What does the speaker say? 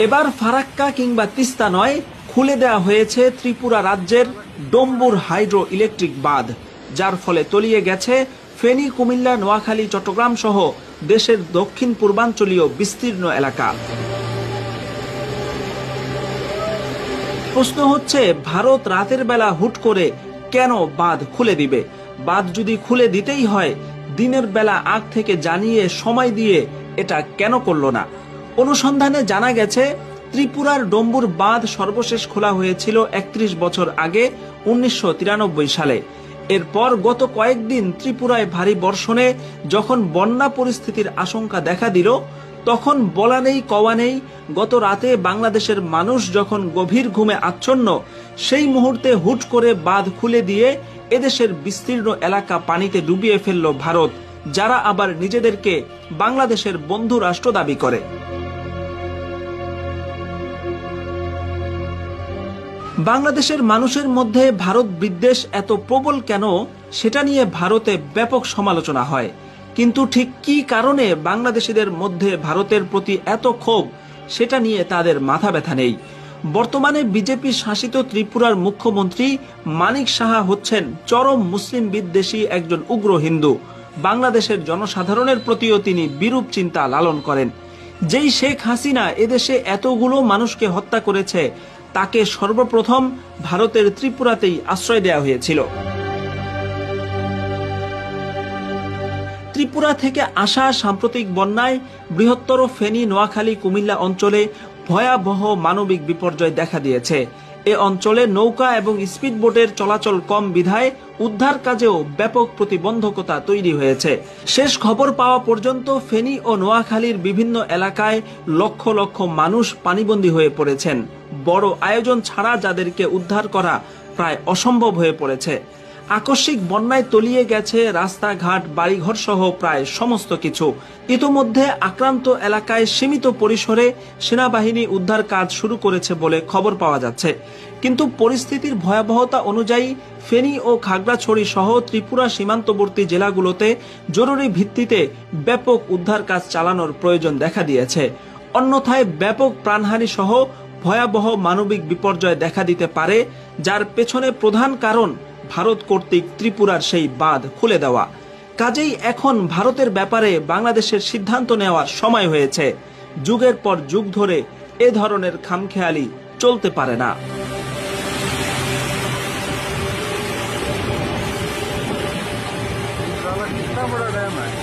এবার ফারাক্কা কিংবা তিস্তা নয়, খুলে দেওয়া হয়েছে ত্রিপুরা রাজ্যের ডম্বুর হাইড্রো ইলেকট্রিক বাঁধ, যার ফলে তলিয়ে গেছে ফেনী, কুমিল্লা, নোয়াখালী, চট্টগ্রাম সহ দেশের দক্ষিণ পূর্বাঞ্চলীয় বিস্তীর্ণ এলাকা। প্রশ্ন হচ্ছে, ভারত রাতের বেলা হুট করে কেন বাঁধ খুলে দিবে? বাঁধ যদি খুলে দিতেই হয়, দিনের বেলা আগ থেকে জানিয়ে সময় দিয়ে এটা কেন করল না? অনুসন্ধানে জানা গেছে, ত্রিপুরার ডম্বুর বাঁধ সর্বশেষ খোলা হয়েছিল ৩১ বছর আগে ১৯৯৩ সালে। এরপর গত কয়েকদিন ত্রিপুরায় ভারী বর্ষণে যখন বন্যা পরিস্থিতির আশঙ্কা দেখা দিল, তখন বলা নেই কওয়া নেই, গত রাতে বাংলাদেশের মানুষ যখন গভীর ঘুমে আচ্ছন্ন, সেই মুহূর্তে হুট করে বাঁধ খুলে দিয়ে এদেশের বিস্তীর্ণ এলাকা পানিতে ডুবিয়ে ফেলল ভারত, যারা আবার নিজেদেরকে বাংলাদেশের বন্ধু রাষ্ট্র দাবি করে। বাংলাদেশের মানুষের মধ্যে ভারত বিদ্বেষ এত প্রবল কেন, সেটা নিয়ে ভারতে ব্যাপক সমালোচনা হয়। কিন্তু ঠিক কী কারণে বাংলাদেশিদের মধ্যে ভারতের প্রতি এত ক্ষোভ, সেটা নিয়ে তাদের মাথা ব্যথা নেই। বর্তমানে বিজেপি শাসিত ত্রিপুরার মুখ্যমন্ত্রী মানিক সাহা হচ্ছেন চরম মুসলিম বিদ্বেষী একজন উগ্র হিন্দু। বাংলাদেশের জনসাধারণের প্রতিও তিনি বিরূপ চিন্তা লালন করেন। যেই শেখ হাসিনা এদেশে এতগুলো মানুষকে হত্যা করেছে, তাকে সর্বপ্রথম ভারতের ত্রিপুরাতেই আশ্রয় দেওয়া হয়েছিল। ত্রিপুরা থেকে আসা সাম্প্রতিক বন্যায় বৃহত্তর ফেনী, নোয়াখালী, কুমিল্লা অঞ্চলে ভয়াবহ মানবিক বিপর্যয় দেখা দিয়েছে। এ অঞ্চলে নৌকা এবং স্পিড বোটের চলাচল কম বিধায় উদ্ধার কাজেও ব্যাপক প্রতিবন্ধকতা তৈরি হয়েছে। শেষ খবর পাওয়া পর্যন্ত ফেনী ও নোয়াখালীর বিভিন্ন এলাকায় লক্ষ লক্ষ মানুষ পানিবন্দী হয়ে পড়েছেন। বড় আয়োজন ছাড়া যাদেরকে উদ্ধার করা প্রায় অসম্ভব হয়ে পড়েছে। আকস্মিক বন্যায় তলিয়ে গেছে রাস্তাঘাট, বাড়িঘর সহ প্রায় সমস্ত কিছু। ইতোমধ্যে আক্রান্ত এলাকায় সীমিত পরিসরে সেনাবাহিনী উদ্ধার কাজ শুরু করেছে বলে খবর পাওয়া যাচ্ছে। কিন্তু পরিস্থিতির ভয়াবহতা অনুযায়ী ফেনী ও খাগড়াছড়ি সহ ত্রিপুরা সীমান্তবর্তী জেলাগুলোতে জরুরি ভিত্তিতে ব্যাপক উদ্ধার কাজ চালানোর প্রয়োজন দেখা দিয়েছে। অন্যথায় ব্যাপক প্রাণহানি সহ ভয়াবহ মানবিক বিপর্যয় দেখা দিতে পারে, যার পেছনে প্রধান কারণ ভারত কর্তৃক ত্রিপুরার সেই বাঁধ খুলে দেওয়া। কাজেই এখন ভারতের ব্যাপারে বাংলাদেশের সিদ্ধান্ত নেওয়ার সময় হয়েছে। যুগের পর যুগ ধরে এ ধরনের খামখেয়ালি চলতে পারে না। कितना बड़ा डैम है।